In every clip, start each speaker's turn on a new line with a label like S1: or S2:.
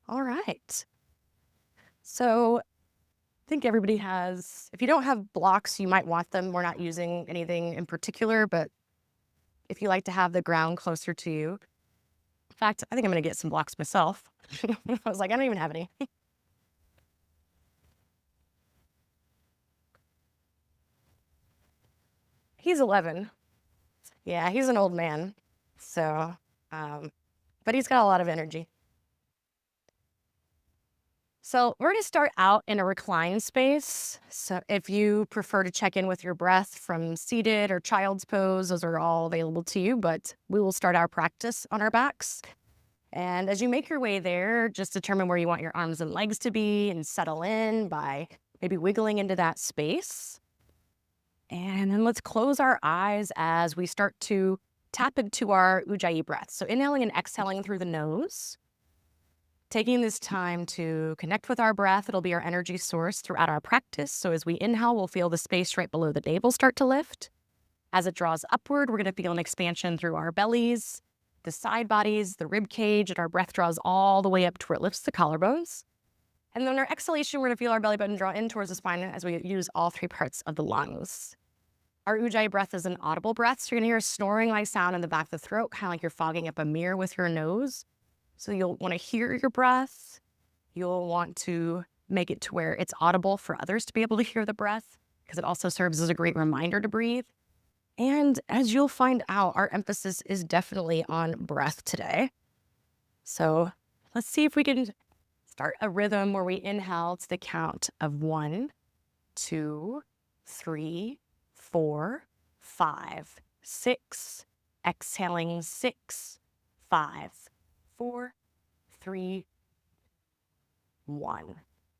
S1: All right. So I think everybody has, if you don't have blocks, you might want them. We're not using anything in particular, but if you like to have the ground closer to you. In fact, I think I'm going to get some blocks myself. I was like, I don't even have any. He's 11. Yeah, he's an old man. So, um, but he's got a lot of energy. So we're going to start out in a reclined space. So if you prefer to check in with your breath from seated or child's pose, those are all available to you, but we will start our practice on our backs. And as you make your way there, just determine where you want your arms and legs to be and settle in by maybe wiggling into that space. And then let's close our eyes as we start to tap into our Ujjayi breath. So inhaling and exhaling through the nose. Taking this time to connect with our breath, it'll be our energy source throughout our practice. So as we inhale, we'll feel the space right below the navel start to lift. As it draws upward, we're going to feel an expansion through our bellies, the side bodies, the rib cage, and our breath draws all the way up to where it lifts the collarbones. And then our exhalation, we're going to feel our belly button draw in towards the spine as we use all three parts of the lungs. Our Ujjayi breath is an audible breath, so you're going to hear a snoring-like sound in the back of the throat, kind of like you're fogging up a mirror with your nose. So you'll want to hear your breath. You'll want to make it to where it's audible for others to be able to hear the breath, because it also serves as a great reminder to breathe. And as you'll find out, our emphasis is definitely on breath today. So let's see if we can start a rhythm where we inhale to the count of 1, 2, 3, 4, 5, 6. Exhaling 6, 5, 4, 3, 1.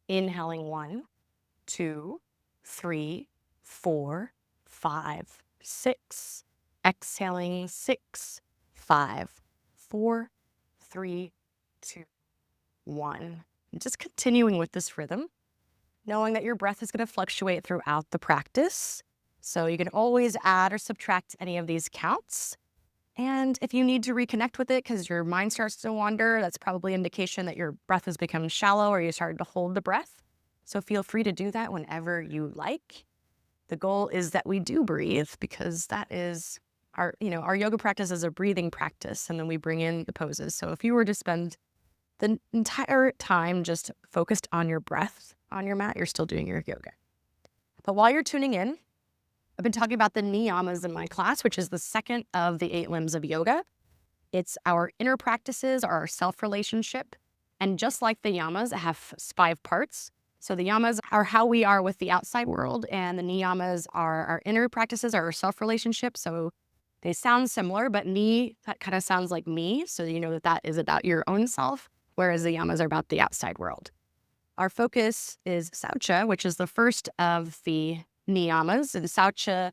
S1: Inhaling 1, 2, 3, 4, 5, 6. Exhaling 6, 5, 4, 3, 2, 1. And just continuing with this rhythm, knowing that your breath is going to fluctuate throughout the practice. So you can always add or subtract any of these counts. And if you need to reconnect with it because your mind starts to wander, that's probably indication that your breath has become shallow or you started to hold the breath. So feel free to do that whenever you like. The goal is that we do breathe, because that is our yoga practice is a breathing practice, and then we bring in the poses. So if you were to spend the entire time just focused on your breath on your mat, you're still doing your yoga. But while you're tuning in, I've been talking about the niyamas in my class, which is the second of the 8 limbs of yoga. It's our inner practices, our self-relationship. And just like the yamas, it have 5 parts. So the yamas are how we are with the outside world, and the niyamas are our inner practices, our self-relationship. So they sound similar, but ni, that kind of sounds like me. So you know that that is about your own self, whereas the yamas are about the outside world. Our focus is Saucha, which is the first of the niyamas. And Saucha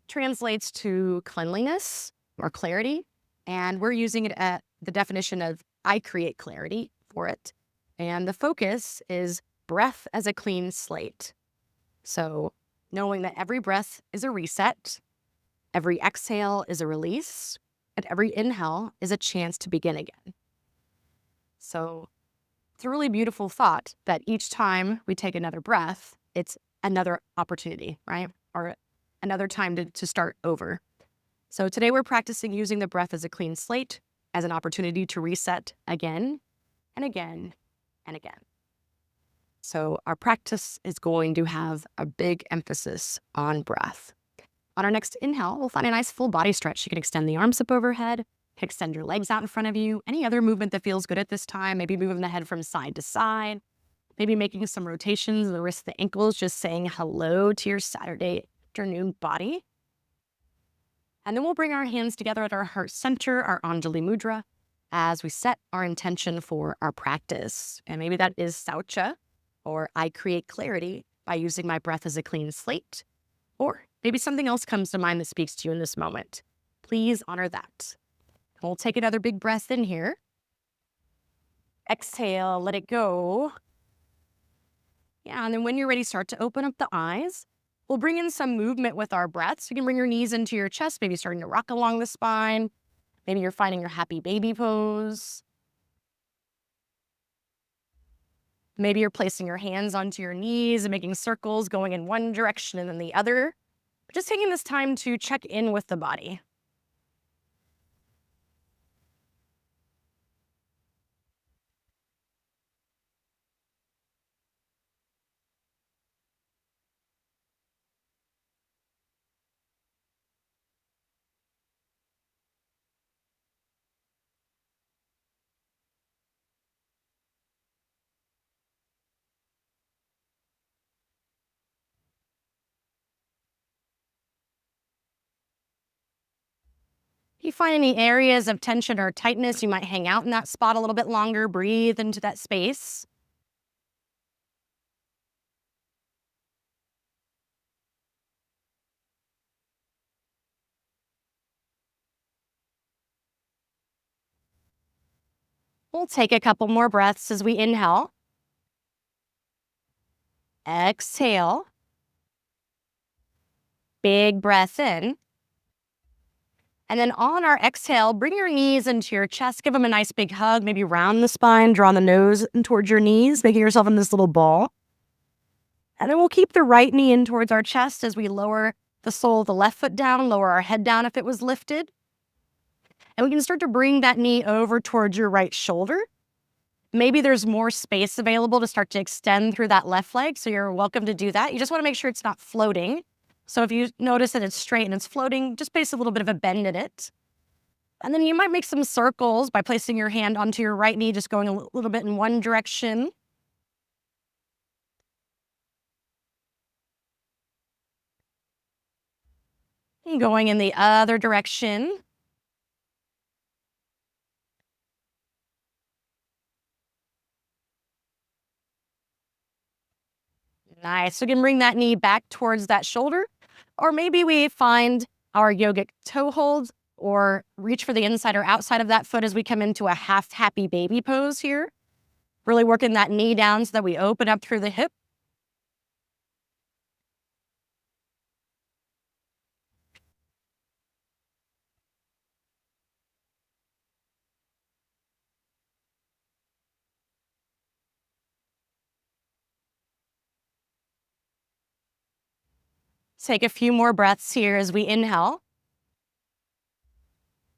S1: translates to cleanliness or clarity. And we're using it at the definition of I create clarity for it. And the focus is breath as a clean slate. So knowing that every breath is a reset, every exhale is a release, and every inhale is a chance to begin again. So it's a really beautiful thought that each time we take another breath, it's another opportunity, right? Or another time to start over. So today we're practicing using the breath as a clean slate, as an opportunity to reset again and again and again. So our practice is going to have a big emphasis on breath. On our next inhale, we'll find a nice full body stretch. You can extend the arms up overhead, extend your legs out in front of you. Any other movement that feels good at this time, maybe moving the head from side to side, maybe making some rotations of the wrists, the ankles, just saying hello to your Saturday afternoon body. And then we'll bring our hands together at our heart center, our Anjali Mudra, as we set our intention for our practice. And maybe that is Saucha, or I create clarity by using my breath as a clean slate. Or maybe something else comes to mind that speaks to you in this moment. Please honor that. We'll take another big breath in here. Exhale, let it go. Yeah, and then when you're ready, start to open up the eyes. We'll bring in some movement with our breath. So you can bring your knees into your chest, maybe starting to rock along the spine. Maybe you're finding your happy baby pose. Maybe you're placing your hands onto your knees and making circles going in one direction and then the other. Just taking this time to check in with the body. If you find any areas of tension or tightness, you might hang out in that spot a little bit longer, breathe into that space. We'll take a couple more breaths as we inhale, exhale, big breath in. And then on our exhale, bring your knees into your chest, give them a nice big hug, maybe round the spine, draw the nose in towards your knees, making yourself in this little ball. And then we'll keep the right knee in towards our chest as we lower the sole of the left foot down, lower our head down if it was lifted. And we can start to bring that knee over towards your right shoulder. Maybe there's more space available to start to extend through that left leg, so you're welcome to do that. You just want to make sure it's not floating. So if you notice that it's straight and it's floating, just place a little bit of a bend in it. And then you might make some circles by placing your hand onto your right knee, just going a little bit in one direction. And going in the other direction. Nice. So you can bring that knee back towards that shoulder. Or maybe we find our yogic toe hold or reach for the inside or outside of that foot as we come into a half happy baby pose here. Really working that knee down so that we open up through the hip. Take a few more breaths here as we inhale.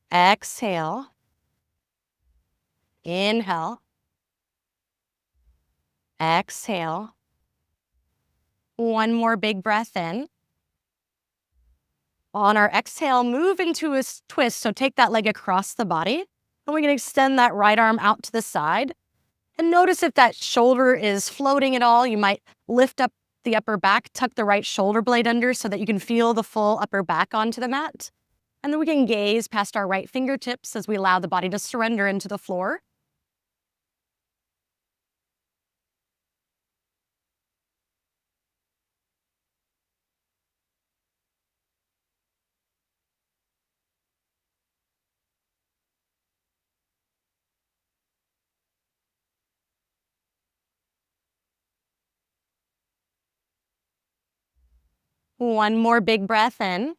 S1: Exhale. Inhale. Exhale. One more big breath in. On our exhale, move into a twist. So take that leg across the body. And we can extend that right arm out to the side. And notice if that shoulder is floating at all. You might lift up the upper back, tuck the right shoulder blade under so that you can feel the full upper back onto the mat. And then we can gaze past our right fingertips as we allow the body to surrender into the floor. One more big breath in.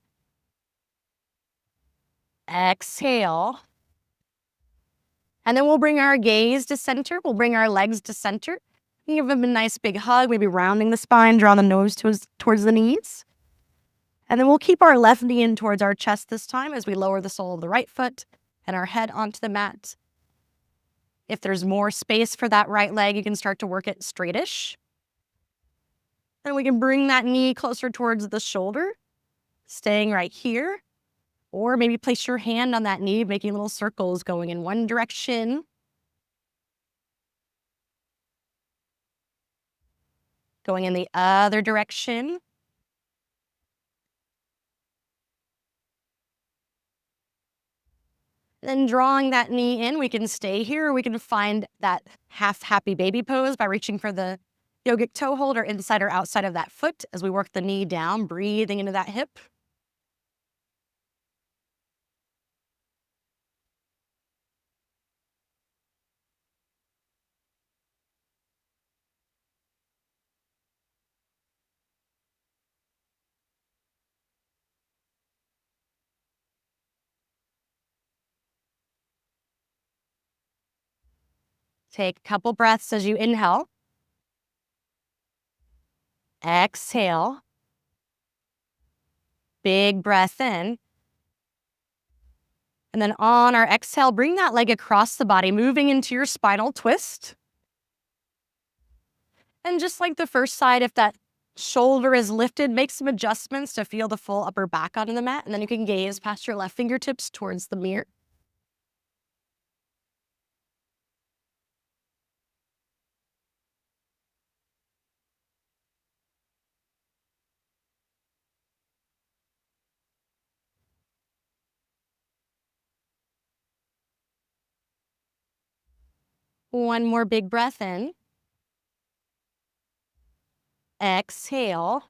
S1: Exhale. And then we'll bring our gaze to center. We'll bring our legs to center. Give them a nice big hug, maybe rounding the spine, draw the nose towards the knees. And then we'll keep our left knee in towards our chest this time as we lower the sole of the right foot and our head onto the mat. If there's more space for that right leg, you can start to work it straightish. And we can bring that knee closer towards the shoulder, staying right here. Or maybe place your hand on that knee, making little circles going in one direction. Going in the other direction. Then drawing that knee in, we can stay here. Or we can find that half happy baby pose by reaching for the yogic toe hold or inside or outside of that foot as we work the knee down, breathing into that hip. Take a couple breaths as you inhale. Exhale. Big breath in. And then on our exhale, bring that leg across the body, moving into your spinal twist. And just like the first side, if that shoulder is lifted, make some adjustments to feel the full upper back onto the mat. And then you can gaze past your left fingertips towards the mirror. One more big breath in. Exhale.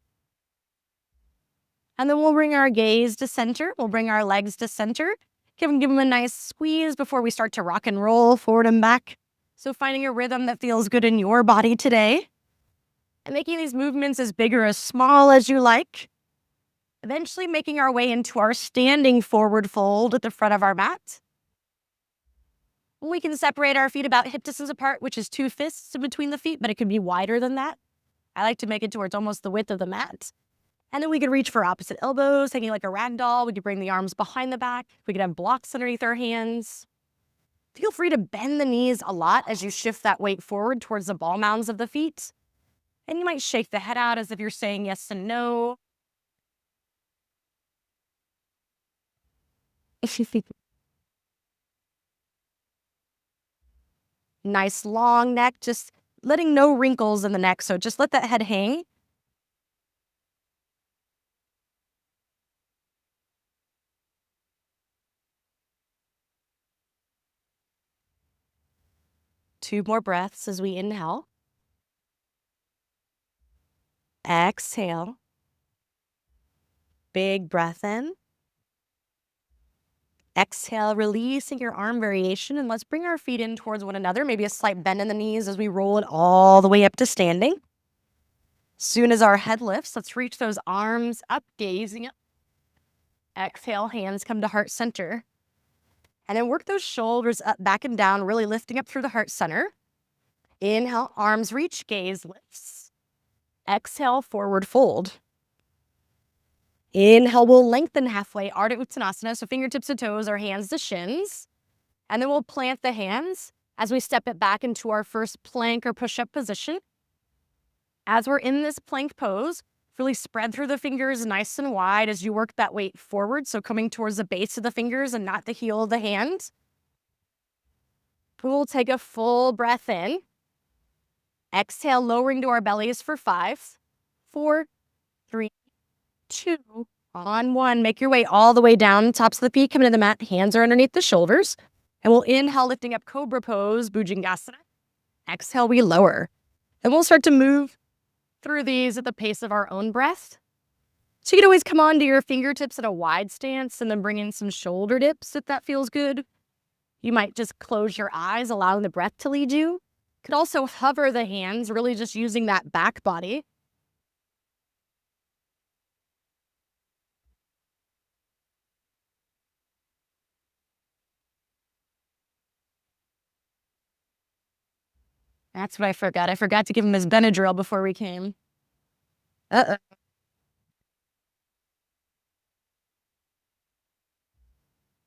S1: And then we'll bring our gaze to center. We'll bring our legs to center. Give them a nice squeeze before we start to rock and roll forward and back. So finding a rhythm that feels good in your body today. And making these movements as big or as small as you like. Eventually making our way into our standing forward fold at the front of our mat. We can separate our feet about hip distance apart, which is 2 fists in between the feet, but it could be wider than that. I like to make it towards almost the width of the mat. And then we could reach for opposite elbows, hanging like a rag doll. We could bring the arms behind the back. We could have blocks underneath our hands. Feel free to bend the knees a lot as you shift that weight forward towards the ball mounds of the feet. And you might shake the head out as if you're saying yes and no. Nice long neck, just letting no wrinkles in the neck. So just let that head hang. Two more breaths as we inhale. Exhale. Big breath in. Exhale, releasing your arm variation, and let's bring our feet in towards one another. Maybe a slight bend in the knees as we roll it all the way up to standing. Soon as our head lifts, let's reach those arms up, gazing up. Exhale, hands come to heart center. And then work those shoulders up, back and down, really lifting up through the heart center. Inhale, arms reach, gaze lifts. Exhale, forward fold. Inhale, we'll lengthen halfway, Ardha Uttanasana, so fingertips to toes or hands to shins. And then we'll plant the hands as we step it back into our first plank or push-up position. As we're in this plank pose, really spread through the fingers nice and wide as you work that weight forward, so coming towards the base of the fingers and not the heel of the hand. We'll take a full breath in. Exhale, lowering to our bellies for 5, 4, 3, 2, on 1. Make your way all the way down, tops of the feet, coming to the mat. Hands are underneath the shoulders. And we'll inhale, lifting up Cobra pose, Bhujangasana. Exhale, we lower. And we'll start to move through these at the pace of our own breath. So you can always come onto your fingertips at a wide stance and then bring in some shoulder dips if that feels good. You might just close your eyes, allowing the breath to lead you. Could also hover the hands, really just using that back body. That's what I forgot. I forgot to give him his Benadryl before we came. Uh-oh.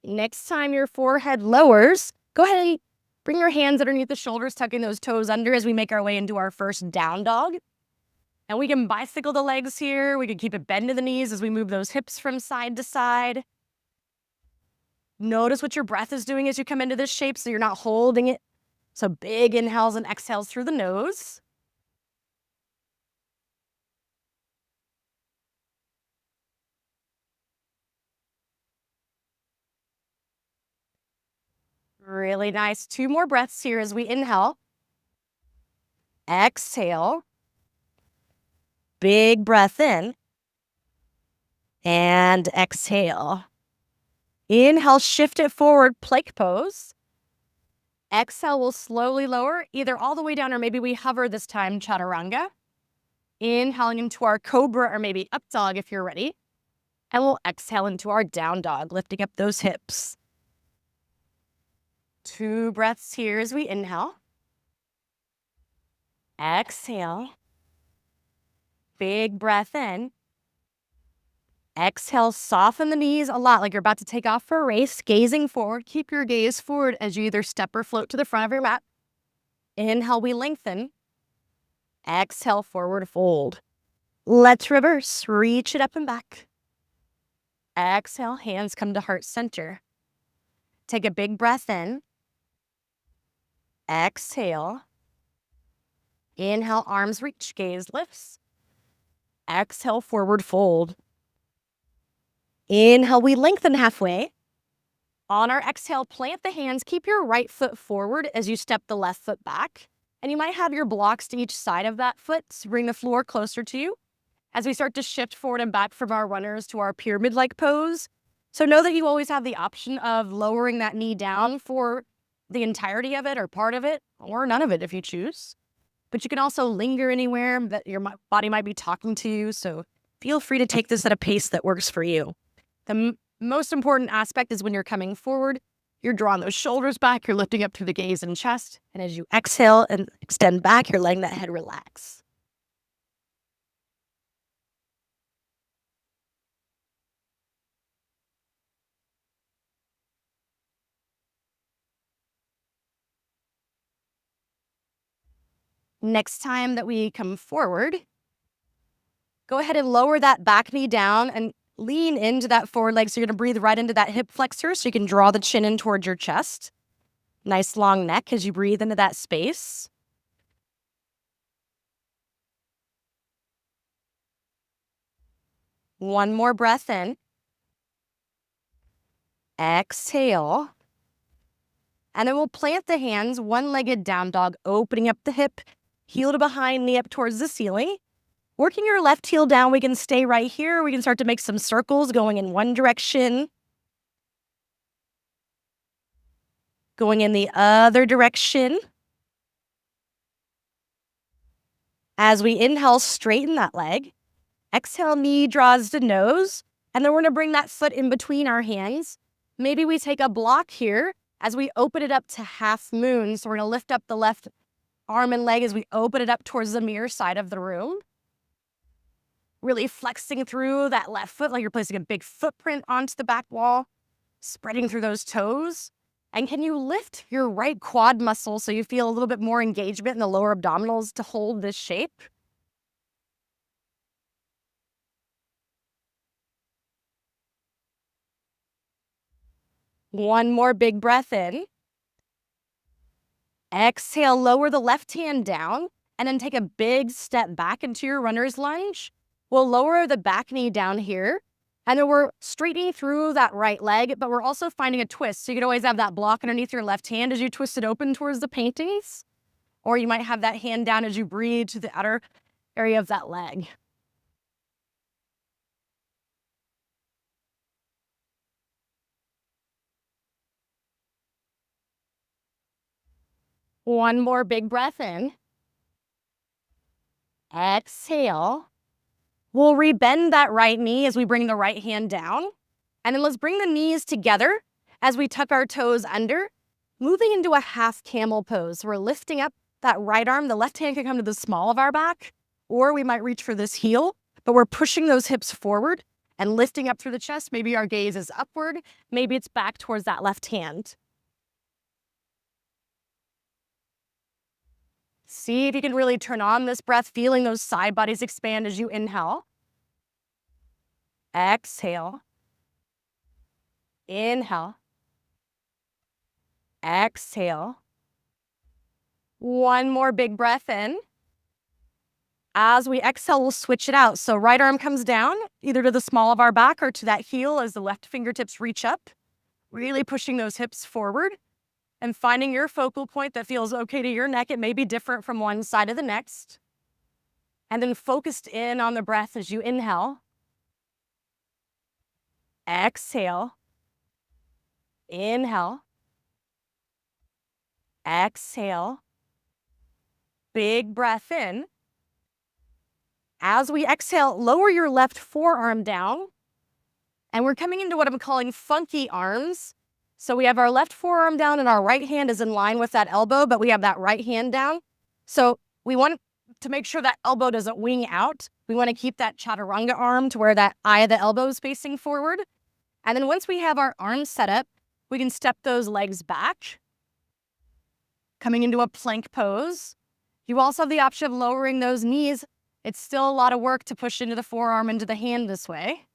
S1: Next time your forehead lowers, go ahead and bring your hands underneath the shoulders, tucking those toes under as we make our way into our first down dog. And we can bicycle the legs here. We can keep it bend to the knees as we move those hips from side to side. Notice what your breath is doing as you come into this shape so you're not holding it. So big inhales and exhales through the nose. Really nice. 2 more breaths here as we inhale. Exhale. Big breath in. And exhale. Inhale, shift it forward, plank pose. Exhale, we'll slowly lower, either all the way down or maybe we hover this time, chaturanga. Inhaling into our cobra or maybe up dog if you're ready. And we'll exhale into our down dog, lifting up those hips. 2 breaths here as we inhale. Exhale. Big breath in. Exhale, soften the knees a lot, like you're about to take off for a race, gazing forward. Keep your gaze forward as you either step or float to the front of your mat. Inhale, we lengthen. Exhale, forward fold. Let's reverse. Reach it up and back. Exhale, hands come to heart center. Take a big breath in. Exhale. Inhale, arms reach, gaze lifts. Exhale, forward fold. Inhale, we lengthen halfway. On our exhale, plant the hands. Keep your right foot forward as you step the left foot back. And you might have your blocks to each side of that foot to bring the floor closer to you as we start to shift forward and back from our runners to our pyramid-like pose. So know that you always have the option of lowering that knee down for the entirety of it or part of it, or none of it if you choose. But you can also linger anywhere that your body might be talking to you. So feel free to take this at a pace that works for you. The most important aspect is when you're coming forward, you're drawing those shoulders back, you're lifting up through the gaze and chest. And as you exhale and extend back, you're letting that head relax. Next time that we come forward, go ahead and lower that back knee down and lean into that forward leg. So you're going to breathe right into that hip flexor so you can draw the chin in towards your chest. Nice long neck as you breathe into that space. One more breath in. Exhale. And then we'll plant the hands, one-legged down dog, opening up the hip, heel to behind, knee up towards the ceiling. Working your left heel down, we can stay right here. We can start to make some circles going in one direction, going in the other direction. As we inhale, straighten that leg. Exhale, knee draws to nose. And then we're going to bring that foot in between our hands. Maybe we take a block here as we open it up to half moon. So we're going to lift up the left arm and leg as we open it up towards the mirror side of the room. Really flexing through that left foot like you're placing a big footprint onto the back wall, spreading through those toes. And can you lift your right quad muscle so you feel a little bit more engagement in the lower abdominals to hold this shape? One more big breath in. Exhale, lower the left hand down, and then take a big step back into your runner's lunge. We'll lower the back knee down here, and then we're straightening through that right leg, but we're also finding a twist. So you can always have that block underneath your left hand as you twist it open towards the paintings, or you might have that hand down as you breathe to the outer area of that leg. One more big breath in. Exhale. We'll rebend that right knee as we bring the right hand down. And then let's bring the knees together as we tuck our toes under, moving into a half camel pose. We're lifting up that right arm. The left hand can come to the small of our back, or we might reach for this heel, but we're pushing those hips forward and lifting up through the chest. Maybe our gaze is upward. Maybe it's back towards that left hand. See if you can really turn on this breath, feeling those side bodies expand as you inhale. Exhale. Inhale. Exhale. One more big breath in. As we exhale, we'll switch it out. So right arm comes down, either to the small of our back or to that heel as the left fingertips reach up, really pushing those hips forward and finding your focal point that feels okay to your neck. It may be different from one side to the next. And then focused in on the breath as you inhale. Exhale. Inhale. Exhale. Big breath in. As we exhale, lower your left forearm down. And we're coming into what I'm calling funky arms. So we have our left forearm down and our right hand is in line with that elbow, but we have that right hand down. So we want to make sure that elbow doesn't wing out. We want to keep that chaturanga arm to where that eye of the elbow is facing forward. And then once we have our arms set up, we can step those legs back, coming into a plank pose. You also have the option of lowering those knees. It's still a lot of work to push into the forearm, into the hand this way.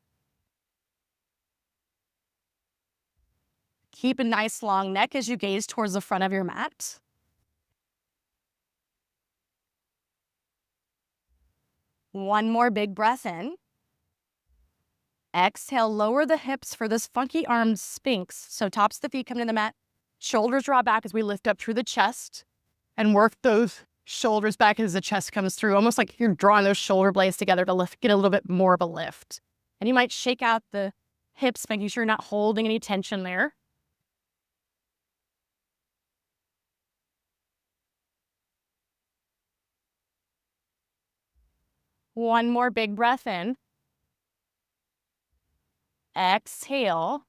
S1: Keep a nice long neck as you gaze towards the front of your mat. One more big breath in. Exhale, lower the hips for this funky armed sphinx. So tops of the feet come to the mat. Shoulders draw back as we lift up through the chest and work those shoulders back as the chest comes through, almost like you're drawing those shoulder blades together to lift, get a little bit more of a lift. And you might shake out the hips, making sure you're not holding any tension there. One more big breath in. Exhale.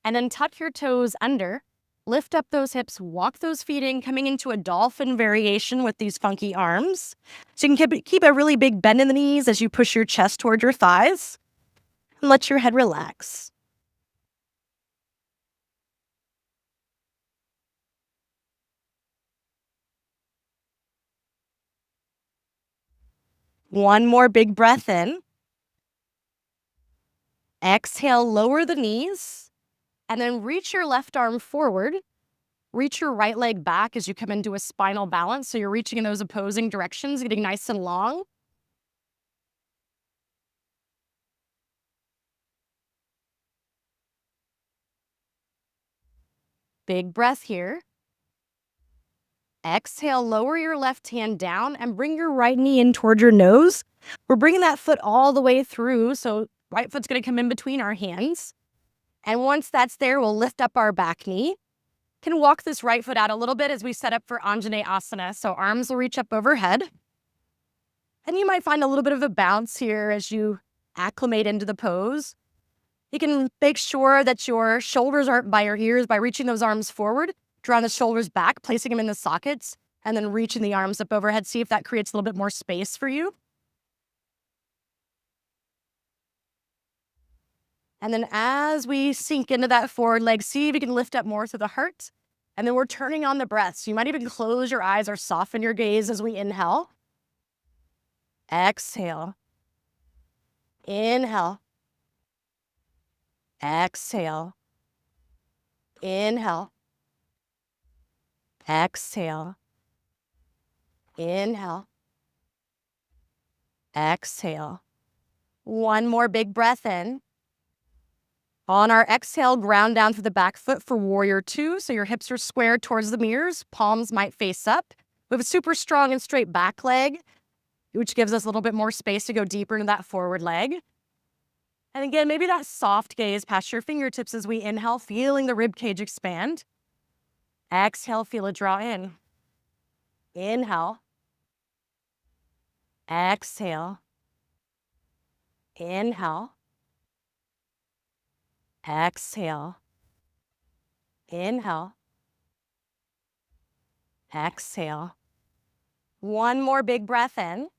S1: And then tuck your toes under. Lift up those hips, walk those feet in, coming into a dolphin variation with these funky arms. So you can keep a really big bend in the knees as you push your chest toward your thighs. And let your head relax. One more big breath in. Exhale, lower the knees. And then reach your left arm forward. Reach your right leg back as you come into a spinal balance. So you're reaching in those opposing directions, getting nice and long. Big breath here. Exhale, lower your left hand down and bring your right knee in toward your nose. We're bringing that foot all the way through. So right foot's going to come in between our hands. And once that's there, we'll lift up our back knee. Can walk this right foot out a little bit as we set up for Anjaneyasana. So arms will reach up overhead. And you might find a little bit of a bounce here as you acclimate into the pose. You can make sure that your shoulders aren't by your ears by reaching those arms forward, drawing the shoulders back, placing them in the sockets, and then reaching the arms up overhead. See if that creates a little bit more space for you. And then as we sink into that forward leg, see if you can lift up more through the heart. And then we're turning on the breath. So you might even close your eyes or soften your gaze as we inhale. Exhale. Inhale. Exhale. Inhale. Exhale. Inhale. Exhale. One more big breath in. On our exhale, ground down through the back foot for warrior two. So your hips are squared towards the mirrors. Palms might face up. We have a super strong and straight back leg, which gives us a little bit more space to go deeper into that forward leg. And again, maybe that soft gaze past your fingertips as we inhale, feeling the rib cage expand. Exhale, feel it draw in. Inhale. Exhale. Inhale. Exhale. Inhale. Exhale. One more big breath in.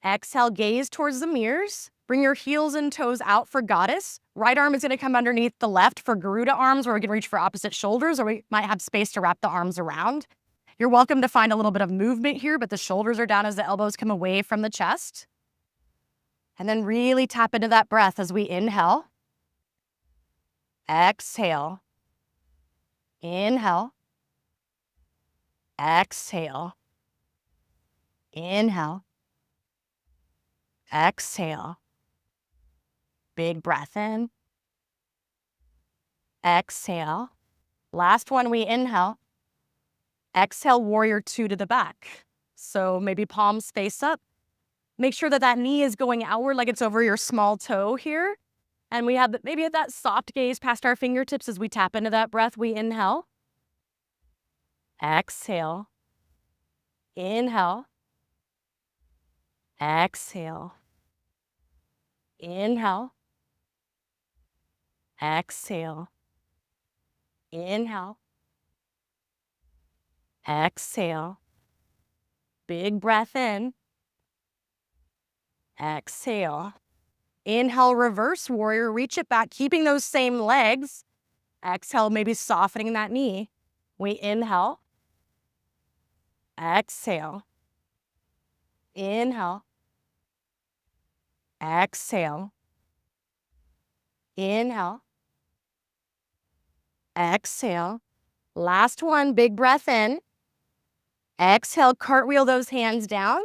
S1: Exhale, gaze towards the mirrors. Bring your heels and toes out for goddess. Right arm is going to come underneath the left for Garuda arms, where we can reach for opposite shoulders, or we might have space to wrap the arms around. You're welcome to find a little bit of movement here, but the shoulders are down as the elbows come away from the chest. And then really tap into that breath as we inhale. Exhale. Inhale. Exhale. Inhale. Exhale. Big breath in. Exhale. Last one, we inhale. Exhale, warrior two to the back. So maybe palms face up. Make sure that that knee is going outward like it's over your small toe here. And we have maybe that soft gaze past our fingertips as we tap into that breath. We inhale. Exhale. Inhale. Exhale. Inhale. Exhale. Inhale. Exhale. Big breath in. Exhale. Inhale, reverse warrior. Reach it back, keeping those same legs. Exhale, maybe softening that knee. We inhale. Exhale. Inhale. Exhale. Inhale. Exhale. Last one, big breath in. Exhale, cartwheel those hands down.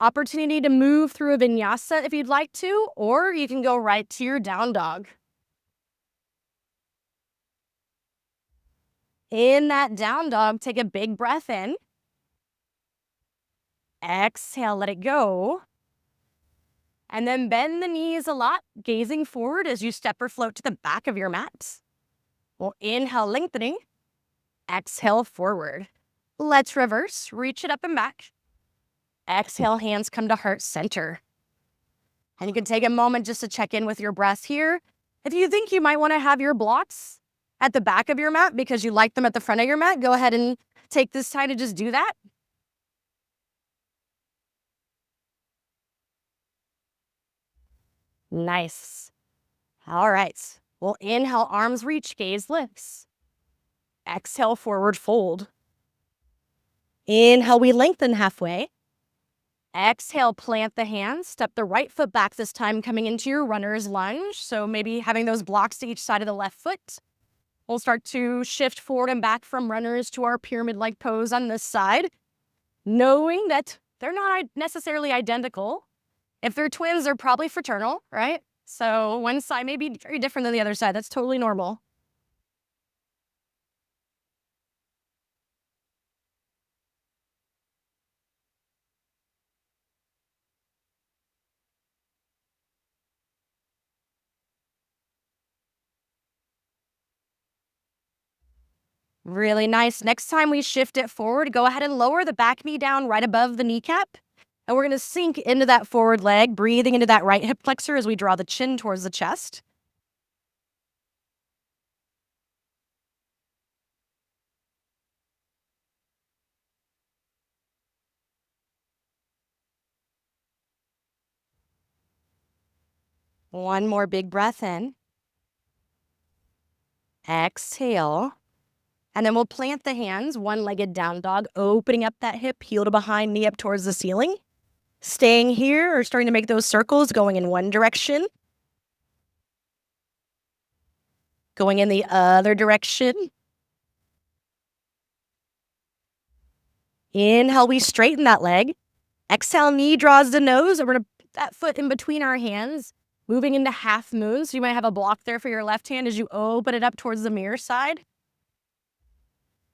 S1: Opportunity to move through a vinyasa if you'd like to, or you can go right to your down dog. In that down dog, take a big breath in. Exhale, let it go. And then bend the knees a lot, gazing forward as you step or float to the back of your mat. We'll inhale, lengthening. Exhale, forward. Let's reverse. Reach it up and back. Exhale, hands come to heart center. And you can take a moment just to check in with your breath here. If you think you might want to have your blocks at the back of your mat because you like them at the front of your mat, go ahead and take this time to just do that. Nice. All right. We'll inhale, arms reach, gaze lifts. Exhale, forward fold. Inhale, we lengthen halfway. Exhale, plant the hands, step the right foot back this time, coming into your runner's lunge. So maybe having those blocks to each side of the left foot. We'll start to shift forward and back from runners to our pyramid-like pose on this side, knowing that they're not necessarily identical. If they're twins, they're probably fraternal, right? So one side may be very different than the other side. That's totally normal. Really nice. Next time we shift it forward, go ahead and lower the back knee down right above the kneecap. And we're going to sink into that forward leg, breathing into that right hip flexor as we draw the chin towards the chest. One more big breath in. Exhale. And then we'll plant the hands, one-legged down dog, opening up that hip, heel to behind, knee up towards the ceiling. Staying here or starting to make those circles, going in one direction. Going in the other direction. Inhale, we straighten that leg. Exhale, knee draws the nose, and we're going to put that foot in between our hands, moving into half moon. So you might have a block there for your left hand as you open it up towards the mirror side.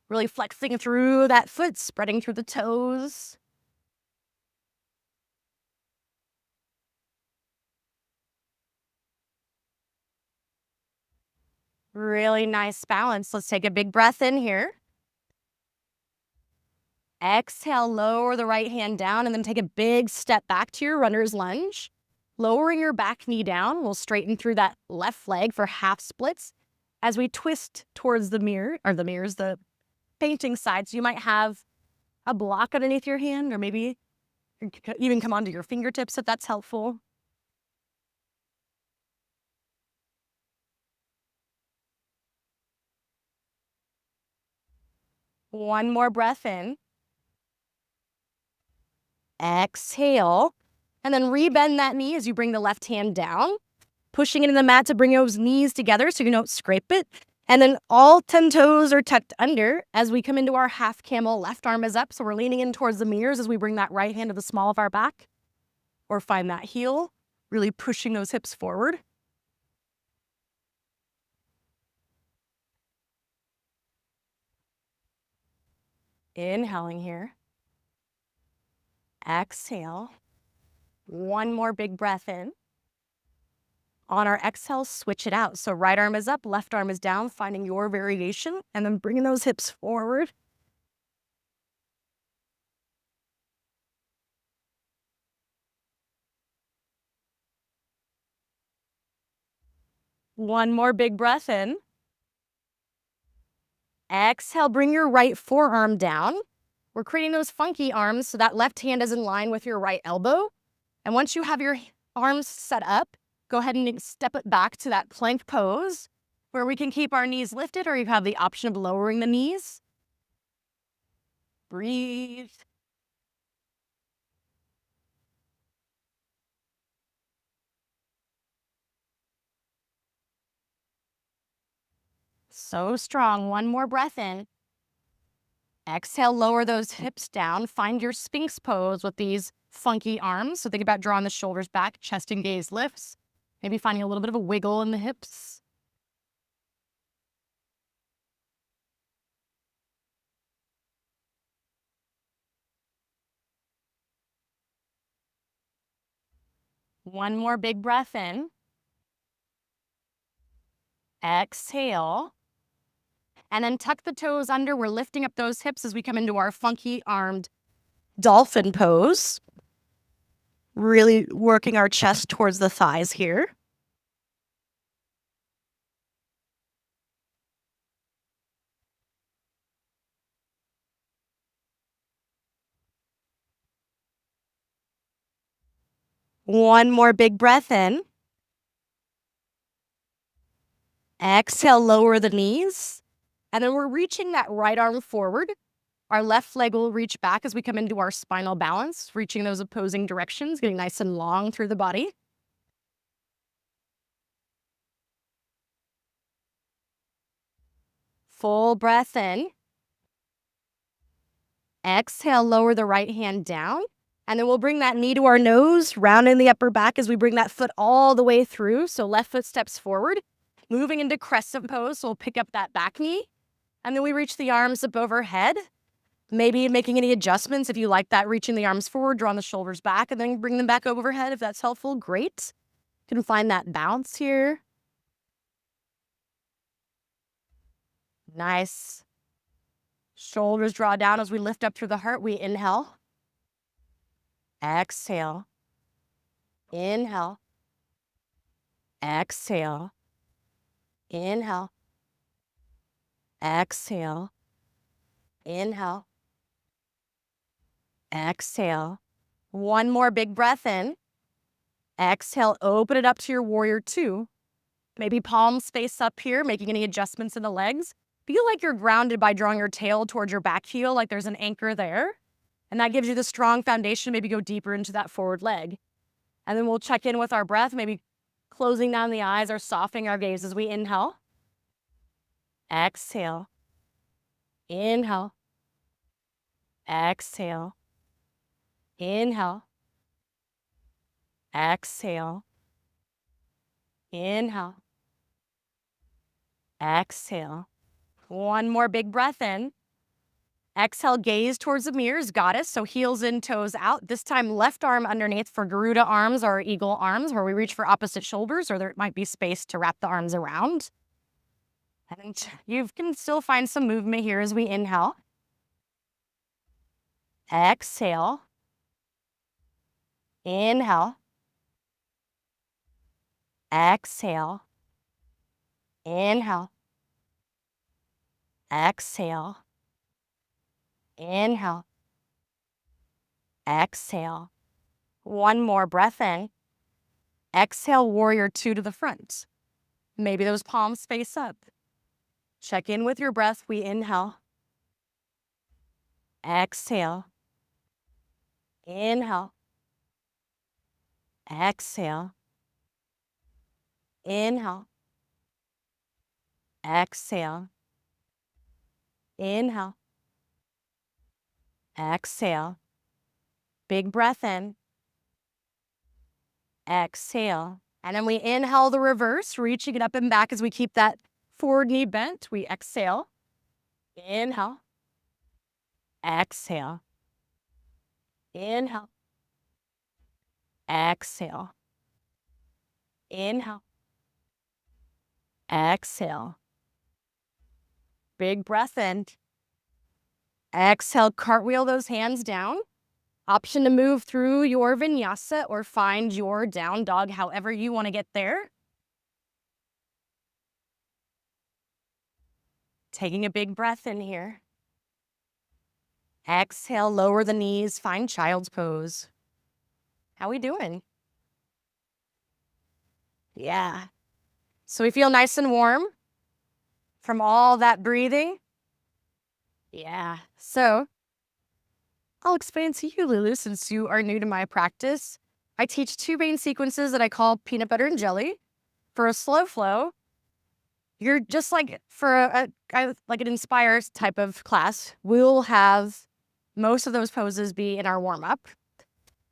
S1: Really flexing through that foot, spreading through the toes. Really nice balance. Let's take a big breath in here. Exhale, lower the right hand down and then take a big step back to your runner's lunge. Lowering your back knee down, we'll straighten through that left leg for half splits as we twist towards the mirror, or the mirror's the painting side. So you might have a block underneath your hand, or maybe even come onto your fingertips if that's helpful. One more breath in. Exhale. And then rebend that knee as you bring the left hand down, pushing it in the mat to bring those knees together so you don't scrape it. And then all 10 toes are tucked under as we come into our half camel. Left arm is up, so we're leaning in towards the mirrors as we bring that right hand to the small of our back. Or find that heel, really pushing those hips forward. Inhaling here. Exhale. One more big breath in. On our exhale, switch it out. So right arm is up, left arm is down, finding your variation, and then bringing those hips forward. One more big breath in. Exhale, bring your right forearm down. We're creating those funky arms so that left hand is in line with your right elbow. And once you have your arms set up, go ahead and step it back to that plank pose where we can keep our knees lifted, or you have the option of lowering the knees. Breathe. So strong. One more breath in. Exhale, lower those hips down. Find your Sphinx pose with these funky arms. So think about drawing the shoulders back, chest and gaze lifts. Maybe finding a little bit of a wiggle in the hips. One more big breath in. Exhale. And then tuck the toes under. We're lifting up those hips as we come into our funky armed dolphin pose. Really working our chest towards the thighs here. One more big breath in. Exhale, lower the knees. And then we're reaching that right arm forward. Our left leg will reach back as we come into our spinal balance, reaching those opposing directions, getting nice and long through the body. Full breath in. Exhale, lower the right hand down. And then we'll bring that knee to our nose, round in the upper back as we bring that foot all the way through. So left foot steps forward, moving into crescent pose. So we'll pick up that back knee. And then we reach the arms up overhead. Maybe making any adjustments if you like that, reaching the arms forward, drawing the shoulders back, and then bring them back overhead if that's helpful. Great. You can find that bounce here. Nice. Shoulders draw down as we lift up through the heart. We inhale. Exhale. Inhale. Exhale. Inhale. Exhale. Inhale. Exhale. One more big breath in. Exhale, open it up to your warrior two. Maybe palms face up here, making any adjustments in the legs. Feel like you're grounded by drawing your tail towards your back heel, like there's an anchor there. And that gives you the strong foundation, maybe go deeper into that forward leg. And then we'll check in with our breath, maybe closing down the eyes or softening our gaze as we inhale. Exhale. Inhale. Exhale. Inhale. Exhale. Inhale. Exhale. One more big breath in. Exhale, gaze towards the mirrors, goddess. So heels in, toes out. This time, left arm underneath for Garuda arms or eagle arms, where we reach for opposite shoulders, or there might be space to wrap the arms around. And you can still find some movement here as we inhale. Exhale. Inhale. Exhale. Inhale. Exhale. Inhale. Exhale. One more breath in. Exhale, warrior two to the front. Maybe those palms face up. Check in with your breath. We inhale. Exhale. Inhale. Exhale. Inhale. Exhale. Inhale. Exhale. Big breath in. Exhale. And then we inhale the reverse, reaching it up and back as we keep that forward knee bent. We exhale. Inhale. Exhale. Inhale. Exhale. Inhale. Exhale. Big breath in. Exhale, cartwheel those hands down. Option to move through your vinyasa or find your down dog, however you want to get there. Taking a big breath in here. Exhale, lower the knees, find child's pose. How we doing? Yeah. So we feel nice and warm from all that breathing? Yeah. So I'll explain to you, Lulu, since you are new to my practice. I teach two main sequences that I call peanut butter and jelly. For a slow flow, you're just like for like an inspire type of class, we'll have most of those poses be in our warm up.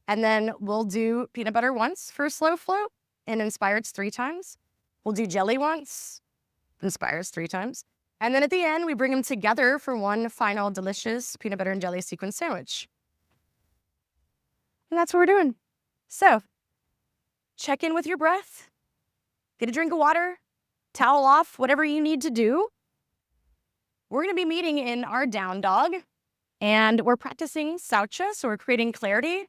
S1: And then we'll do peanut butter once for a slow flow and inspires 3 times. We'll do jelly once, inspires 3 times. And then at the end, we bring them together for one final delicious peanut butter and jelly sequence sandwich. And that's what we're doing. So check in with your breath, get a drink of water, towel off, whatever you need to do. We're going to be meeting in our down dog, and we're practicing Saucha, so we're creating clarity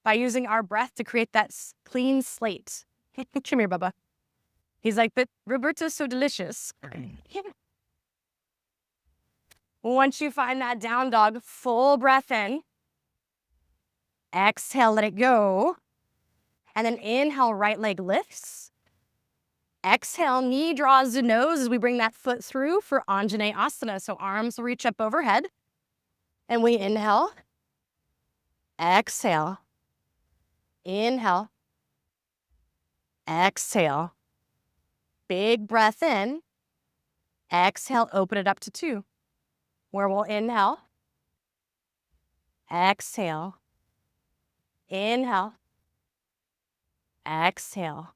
S1: by using our breath to create that clean slate. Come here, Bubba. He's like, but Roberto's so delicious. Once you find that down dog, full breath in. Exhale, let it go. And then inhale, right leg lifts. Exhale, knee draws the nose as we bring that foot through for Anjane Asana. So arms will reach up overhead. And we inhale. Exhale. Inhale. Exhale. Big breath in. Exhale, open it up to 2. Where we'll inhale. Exhale. Inhale. Exhale.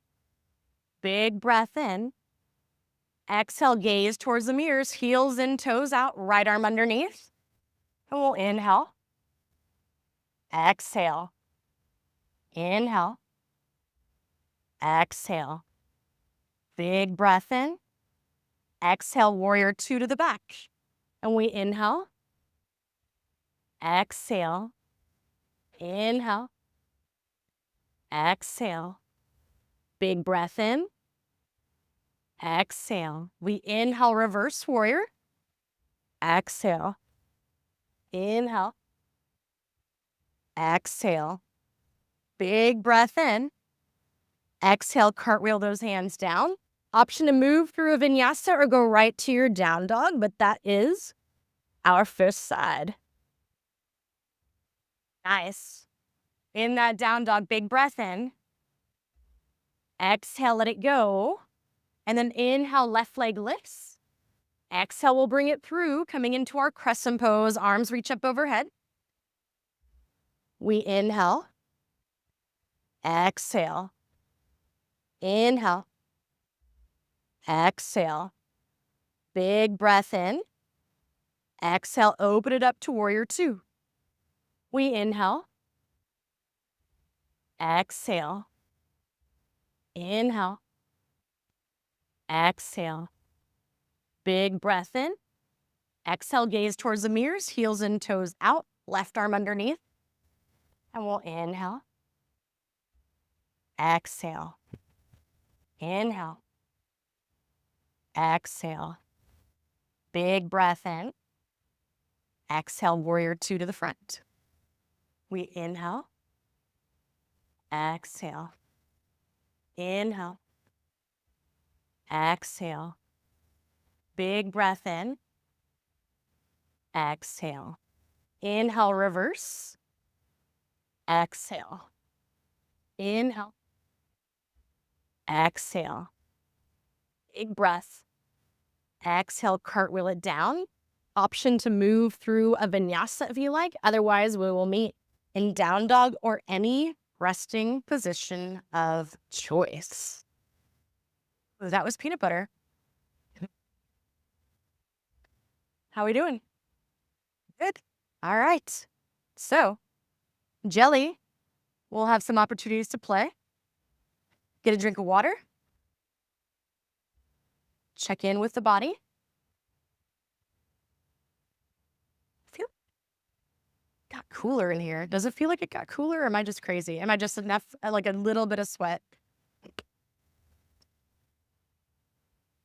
S1: Big breath in. Exhale, gaze towards the mirrors, heels in, toes out, right arm underneath. And we'll inhale. Exhale. Inhale. Exhale. Big breath in. Exhale, warrior 2 to the back. And we inhale. Exhale. Inhale. Exhale. Big breath in. Exhale. We inhale, reverse warrior. Exhale. Inhale. Exhale. Big breath in. Exhale, cartwheel those hands down. Option to move through a vinyasa or go right to your down dog, but that is our first side. Nice. In that down dog, big breath in. Exhale, let it go. And then inhale, left leg lifts. Exhale, we'll bring it through, coming into our crescent pose. Arms reach up overhead. We inhale. Exhale. Inhale. Exhale. Big breath in. Exhale, open it up to warrior 2. We inhale. Exhale. Inhale. Exhale. Big breath in. Exhale, gaze towards the mirrors, heels in, toes out, left arm underneath. And we'll inhale. Exhale. Inhale. Exhale. Big breath in. Exhale, warrior 2 to the front. We inhale. Exhale. Inhale. Exhale. Big breath in. Exhale. Inhale, reverse. Exhale. Inhale. Exhale. Big breath. Exhale, cartwheel it down. Option to move through a vinyasa if you like. Otherwise, we will meet in down dog or any resting position of choice. That was peanut butter. How are we doing? Good. All right. So, jelly, we'll have some opportunities to play. Get a drink of water. Check in with the body. Feel got cooler in here. Does it feel like it got cooler or am I just crazy? Am I just enough, like a little bit of sweat?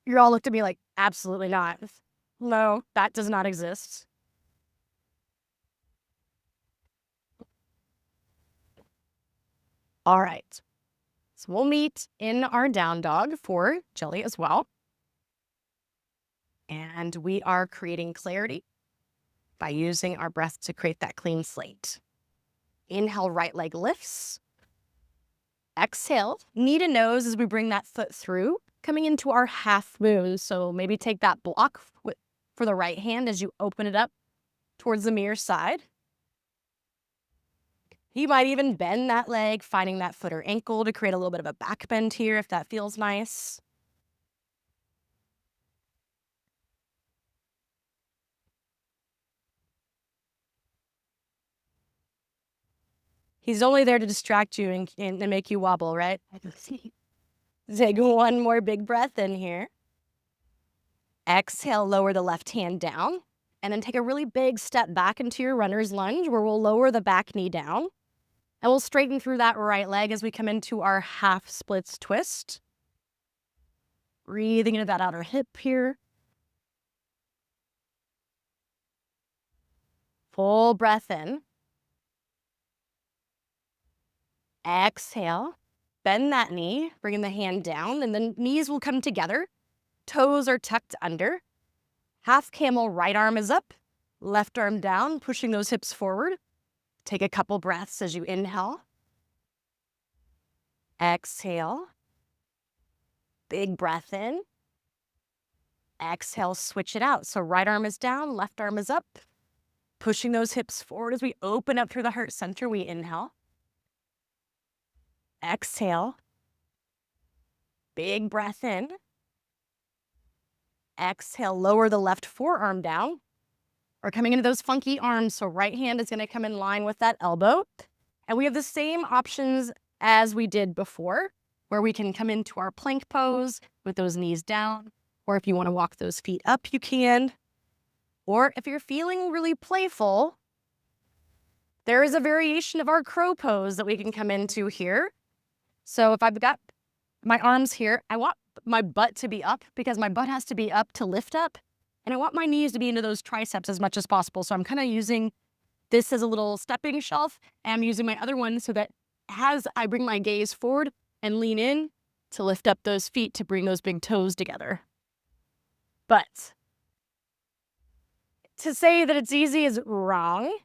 S1: You all looked at me like, absolutely not. No, that does not exist. All right. So we'll meet in our down dog for Jelly as well. And we are creating clarity by using our breath to create that clean slate. Inhale, right leg lifts. Exhale, knee to nose as we bring that foot through, coming into our half moon. So maybe take that block for the right hand as you open it up towards the mirror side. You might even bend that leg, finding that foot or ankle to create a little bit of a back bend here if that feels nice. He's only there to distract you and make you wobble, right? Take one more big breath in here. Exhale, lower the left hand down. And then take a really big step back into your runner's lunge where we'll lower the back knee down. And we'll straighten through that right leg as we come into our half splits twist. Breathing into that outer hip here. Full breath in. Exhale. Bend that knee, bringing the hand down, and the knees will come together. Toes are tucked under. Half camel, right arm is up. Left arm down, pushing those hips forward. Take a couple breaths as you inhale. Exhale. Big breath in. Exhale, switch it out. So right arm is down, left arm is up. Pushing those hips forward as we open up through the heart center, we inhale. Exhale. Big breath in. Exhale, lower the left forearm down. We're coming into those funky arms, so right hand is going to come in line with that elbow. And we have the same options as we did before, where we can come into our plank pose with those knees down, or if you want to walk those feet up, you can. Or if you're feeling really playful, there is a variation of our crow pose that we can come into here. So if I've got my arms here, I want my butt to be up because my butt has to be up to lift up. And I want my knees to be into those triceps as much as possible. So I'm kind of using this as a little stepping shelf. And I'm using my other one so that as I bring my gaze forward and lean in to lift up those feet to bring those big toes together. But to say that it's easy is wrong.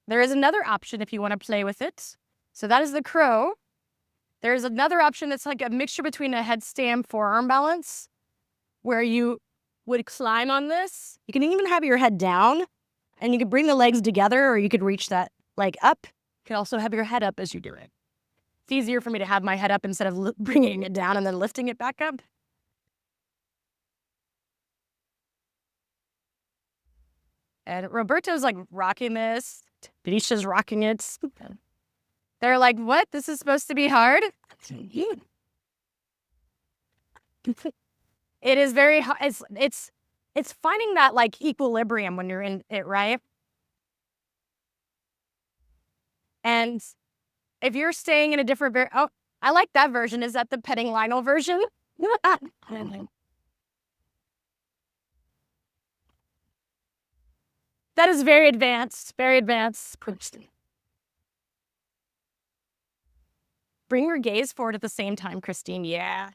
S1: There is another option if you want to play with it. So that is the crow. There's another option that's like a mixture between a headstand forearm balance where you would climb on this. You can even have your head down and you could bring the legs together or you could reach that leg up. You can also have your head up as you do it. It's easier for me to have my head up instead of bringing it down and then lifting it back up. And Roberto's like rocking this. Benisha's rocking it. They're like, what? This is supposed to be hard? It is very hard. It's finding that like equilibrium when you're in it, right? And if you're staying in a different oh, I like that version. Is that the petting Lionel version? That is very advanced, very advanced. Bring your gaze forward at the same time, Christine. Yeah.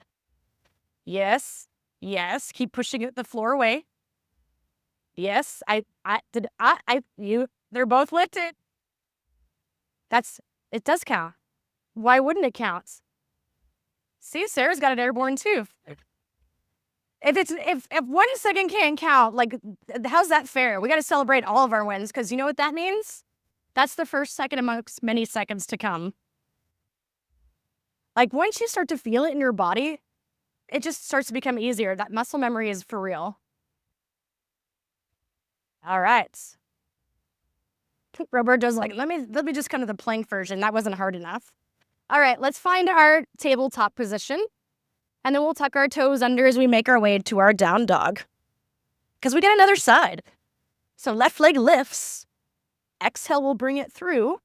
S1: Yes. Yes. Keep pushing the floor away. Yes. They're both lifted. It does count. Why wouldn't it count? See, Sarah's got it airborne too. If 1 second can't count, like, how's that fair? We got to celebrate all of our wins because you know what that means? That's the first second amongst many seconds to come. Like, once you start to feel it in your body, it just starts to become easier. That muscle memory is for real. All right. Roberto's like, let me just come to the plank version. That wasn't hard enough. All right, let's find our tabletop position. And then we'll tuck our toes under as we make our way to our down dog. Because we got another side. So left leg lifts. Exhale, we'll bring it through.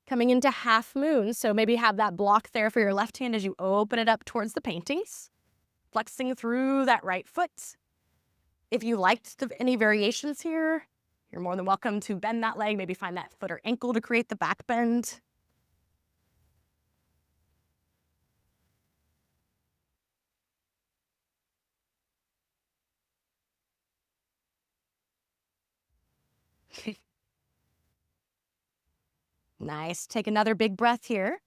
S1: Coming into half moon. So maybe have that block there for your left hand as you open it up towards the paintings. Flexing through that right foot. If you liked any variations here, you're more than welcome to bend that leg. Maybe find that foot or ankle to create the back bend. Nice. Take another big breath here.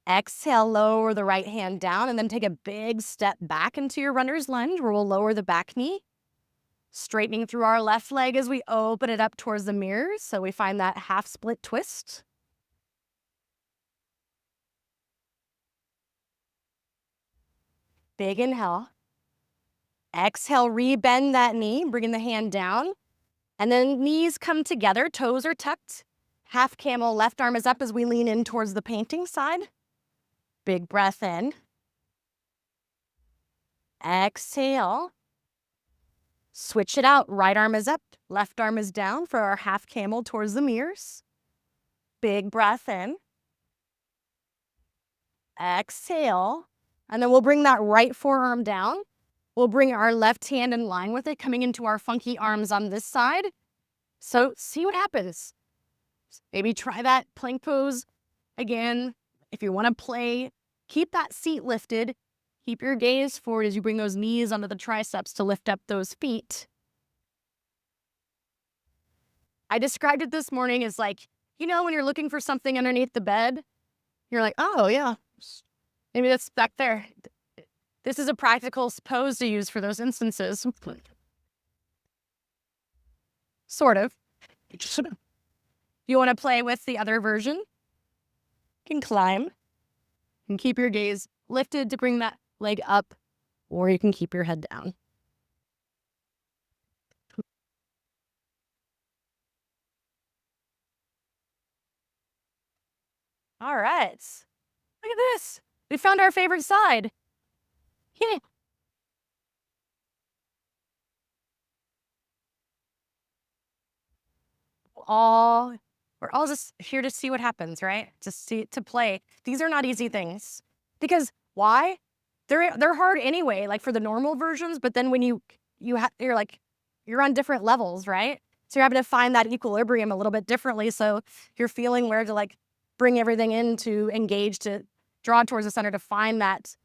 S1: Exhale, lower the right hand down, and then take a big step back into your runner's lunge where we'll lower the back knee. Straightening through our left leg as we open it up towards the mirrors, so we find that half split twist. Big inhale. Exhale, rebend that knee, bringing the hand down. And then knees come together, toes are tucked. Half camel, left arm is up as we lean in towards the painting side. Big breath in. Exhale. Switch it out. Right arm is up, left arm is down for our half camel towards the mirrors. Big breath in. Exhale. And then we'll bring that right forearm down. We'll bring our left hand in line with it, coming into our funky arms on this side. So see what happens. Maybe try that plank pose again. If you want to play, keep that seat lifted. Keep your gaze forward as you bring those knees onto the triceps to lift up those feet. I described it this morning as like, when you're looking for something underneath the bed, you're like, oh yeah, maybe that's back there. This is a practical pose to use for those instances. Sort of. You want to play with the other version? You can climb and keep your gaze lifted to bring that leg up, or you can keep your head down. All right. Look at this. We found our favorite side. Yeah. We're all just here to see what happens, right? To play. These are not easy things. Because why? They're hard anyway, like for the normal versions, but then when you're on different levels, right? So you're having to find that equilibrium a little bit differently. So you're feeling where to like bring everything in to engage, to draw towards the center, to find that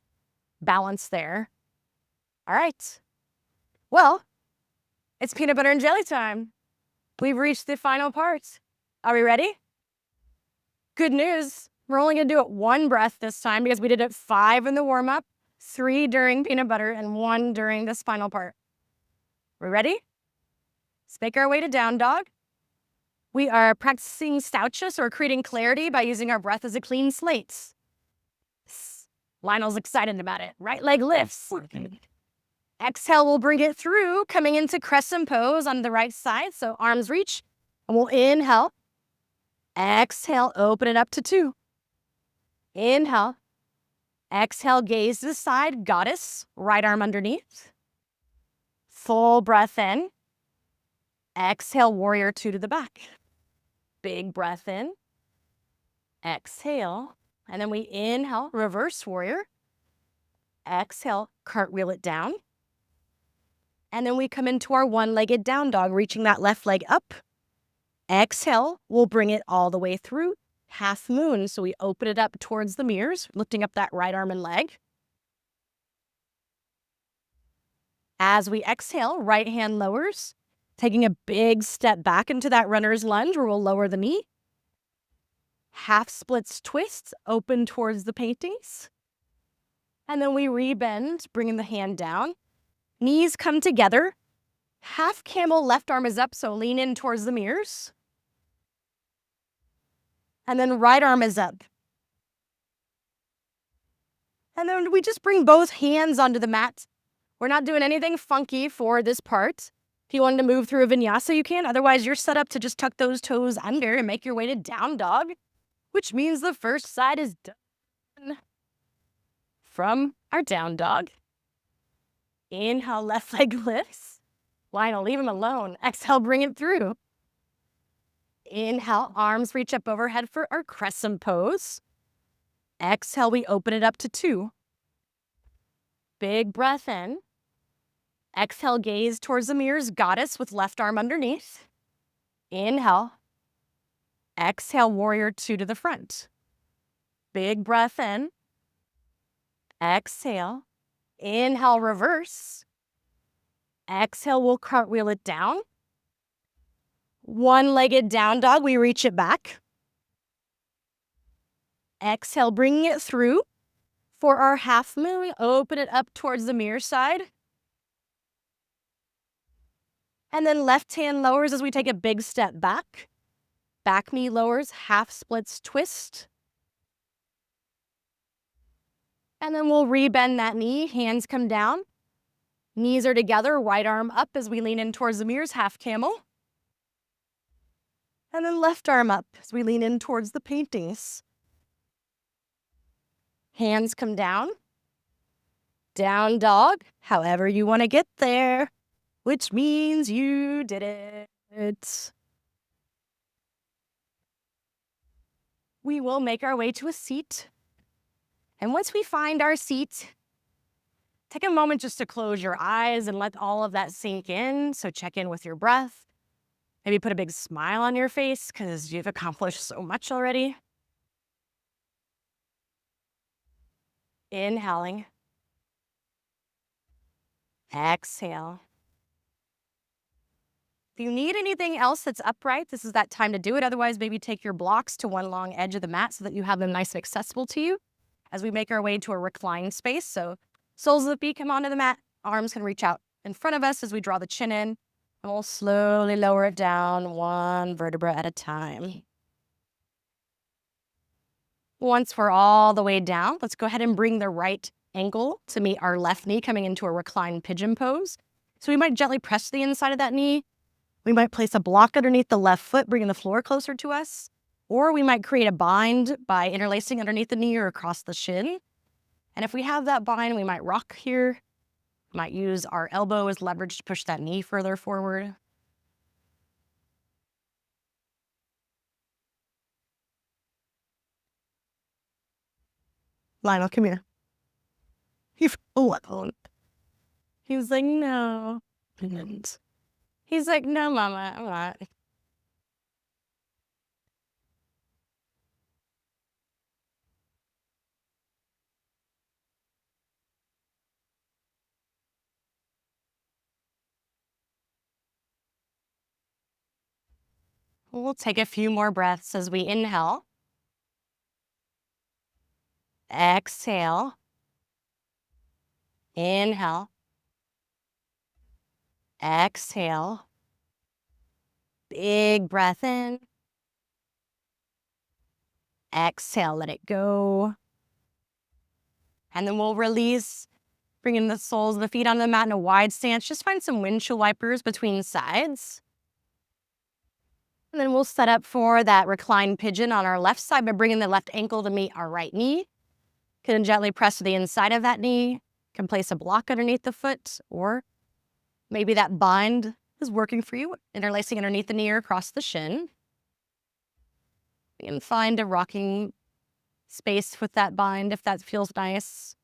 S1: balance there. All right. Well, it's peanut butter and jelly time. We've reached the final part. Are we ready? Good news. We're only going to do it one breath this time because we did it 5 in the warm-up, 3 during peanut butter, and 1 during the spinal part. We ready? Let's make our way to down dog. We are practicing Saucha, so we're creating clarity by using our breath as a clean slate. Lionel's excited about it. Right leg lifts. Exhale, we'll bring it through, coming into crescent pose on the right side. So arms reach, and we'll inhale. Exhale, open it up to 2. Inhale. Exhale, gaze to the side, goddess, right arm underneath. Full breath in. Exhale, warrior 2 to the back. Big breath in. Exhale. And then we inhale, reverse warrior. Exhale, cartwheel it down. And then we come into our one-legged down dog, reaching that left leg up. Exhale, we'll bring it all the way through. Half moon, so we open it up towards the mirrors, lifting up that right arm and leg. As we exhale, right hand lowers, taking a big step back into that runner's lunge where we'll lower the knee. Half splits twists, open towards the paintings. And then we rebend, bringing the hand down. Knees come together. Half camel, left arm is up, so lean in towards the mirrors. And then right arm is up. And then we just bring both hands onto the mat. We're not doing anything funky for this part. If you wanted to move through a vinyasa, you can. Otherwise, you're set up to just tuck those toes under and make your way to down dog, which means the first side is done from our down dog. Inhale, left leg lifts. Lionel, leave him alone. Exhale, bring it through. Inhale, arms reach up overhead for our crescent pose. Exhale, we open it up to 2. Big breath in. Exhale, gaze towards the mirrors, goddess with left arm underneath. Inhale. Exhale, warrior 2 to the front. Big breath in. Exhale. Inhale, reverse. Exhale, we'll cartwheel it down. One-legged down dog, we reach it back. Exhale, bringing it through. For our half moon, open it up towards the mirror side. And then left hand lowers as we take a big step back. Back knee lowers, half splits, twist. And then we'll rebend that knee, hands come down. Knees are together, right arm up as we lean in towards the mirrors, half camel. And then left arm up as we lean in towards the paintings. Hands come down. Down dog, however you want to get there, which means you did it. We will make our way to a seat. And once we find our seat, take a moment just to close your eyes and let all of that sink in. So check in with your breath. Maybe put a big smile on your face because you've accomplished so much already. Inhaling. Exhale. If you need anything else that's upright, this is that time to do it. Otherwise, maybe take your blocks to one long edge of the mat so that you have them nice and accessible to you as we make our way to a reclined space. So soles of the feet come onto the mat, arms can reach out in front of us as we draw the chin in, and we'll slowly lower it down one vertebra at a time. Once we're all the way down, let's go ahead and bring the right ankle to meet our left knee, coming into a reclined pigeon pose. So we might gently press the inside of that knee. We might place a block underneath the left foot, bringing the floor closer to us. Or we might create a bind by interlacing underneath the knee or across the shin. And if we have that bind, we might rock here. We might use our elbow as leverage to push that knee further forward. Lionel, come here. He's alone. He was like, no. And he's like, no, mama, I'm not. We'll take a few more breaths as we inhale. Exhale. Inhale. Exhale. Big breath in. Exhale, let it go. And then we'll release, bringing the soles of the feet onto the mat in a wide stance. Just find some windshield wipers between sides. And then we'll set up for that reclined pigeon on our left side by bringing the left ankle to meet our right knee. Can gently press to the inside of that knee. Can place a block underneath the foot, or maybe that bind is working for you, interlacing underneath the knee or across the shin. And find a rocking space with that bind if that feels nice.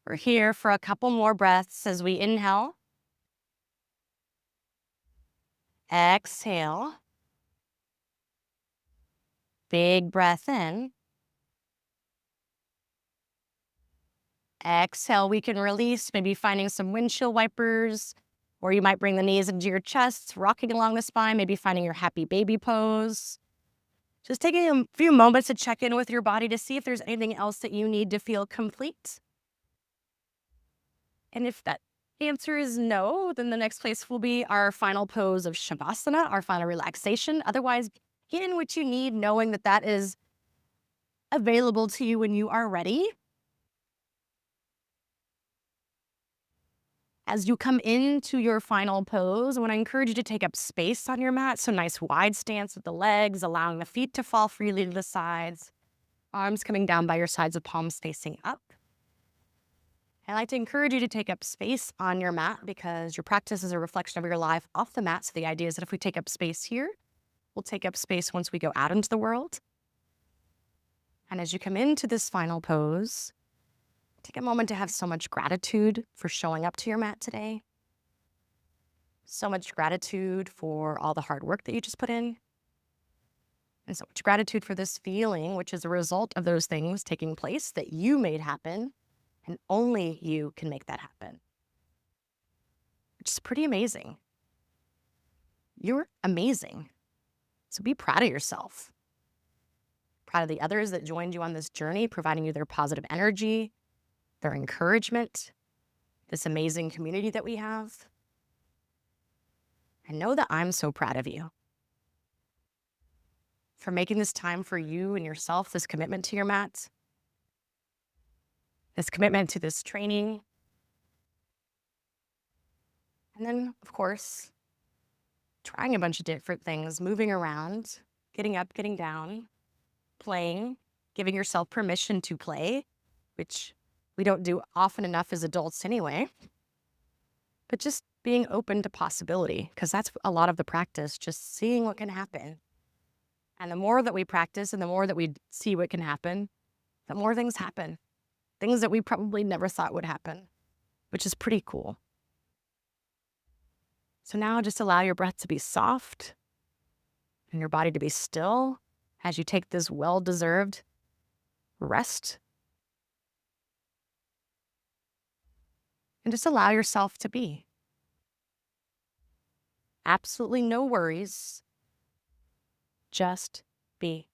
S1: We're here for a couple more breaths as we inhale. Exhale. Big breath in. Exhale, we can release, maybe finding some windshield wipers, or you might bring the knees into your chest, rocking along the spine, maybe finding your happy baby pose. Just taking a few moments to check in with your body to see if there's anything else that you need to feel complete. And if that answer is no, then the next place will be our final pose of Shavasana, our final relaxation. Otherwise, get in what you need, knowing that that is available to you when you are ready. As you come into your final pose, I want to encourage you to take up space on your mat. So nice wide stance with the legs, allowing the feet to fall freely to the sides. Arms coming down by your sides with palms facing up. I like to encourage you to take up space on your mat because your practice is a reflection of your life off the mat. So the idea is that if we take up space here, we'll take up space once we go out into the world. And as you come into this final pose, take a moment to have so much gratitude for showing up to your mat today. So much gratitude for all the hard work that you just put in. And so much gratitude for this feeling, which is a result of those things taking place that you made happen. And only you can make that happen, which is pretty amazing. You're amazing. So be proud of yourself. Proud of the others that joined you on this journey, providing you their positive energy, their encouragement, this amazing community that we have. And know that I'm so proud of you for making this time for you and yourself, this commitment to your mat, this commitment to this training. And then, of course, trying a bunch of different things, moving around, getting up, getting down, playing, giving yourself permission to play, which we don't do often enough as adults anyway. But just being open to possibility, because that's a lot of the practice, just seeing what can happen. And the more that we practice and the more that we see what can happen, the more things happen. Things that we probably never thought would happen, which is pretty cool. So now just allow your breath to be soft and your body to be still as you take this well-deserved rest. And just allow yourself to be. Absolutely no worries. Just be.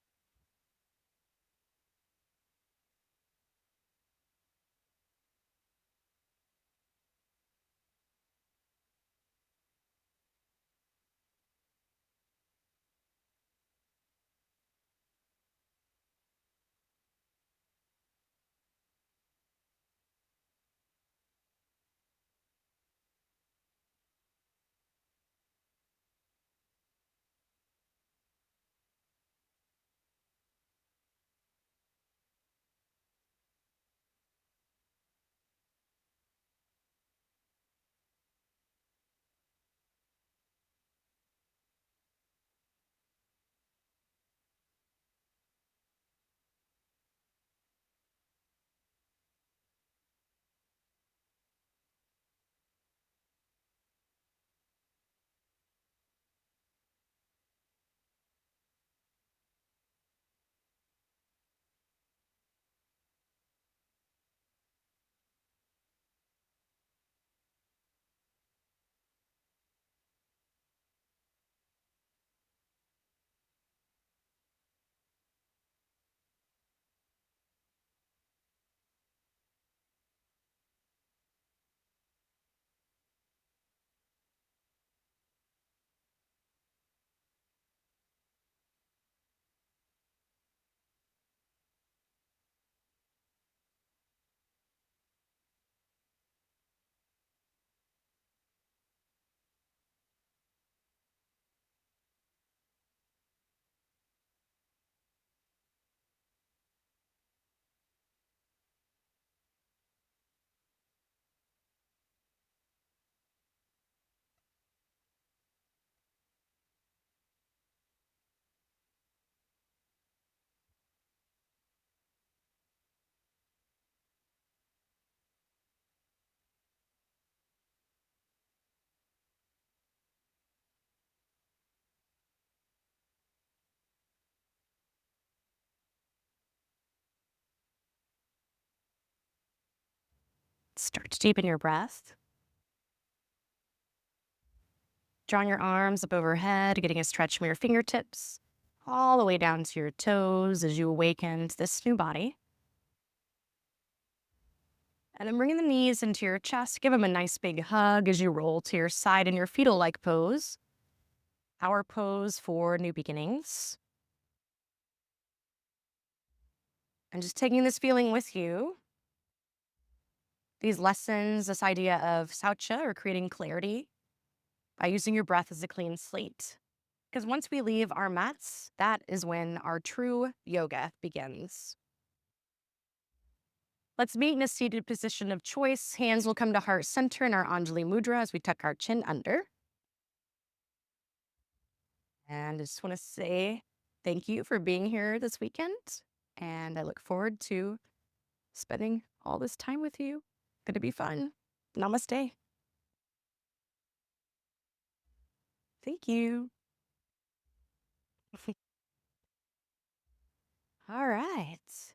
S1: Start to deepen your breath. Drawing your arms up overhead, getting a stretch from your fingertips, all the way down to your toes as you awaken to this new body. And then bringing the knees into your chest, give them a nice big hug as you roll to your side in your fetal-like pose. Our pose for new beginnings. And just taking this feeling with you. These lessons, this idea of Saucha, or creating clarity by using your breath as a clean slate. Because once we leave our mats, that is when our true yoga begins. Let's meet in a seated position of choice. Hands will come to heart center in our Anjali Mudra as we tuck our chin under. And I just want to say thank you for being here this weekend. And I look forward to spending all this time with you. Going to be fun. Namaste. Thank you. All right.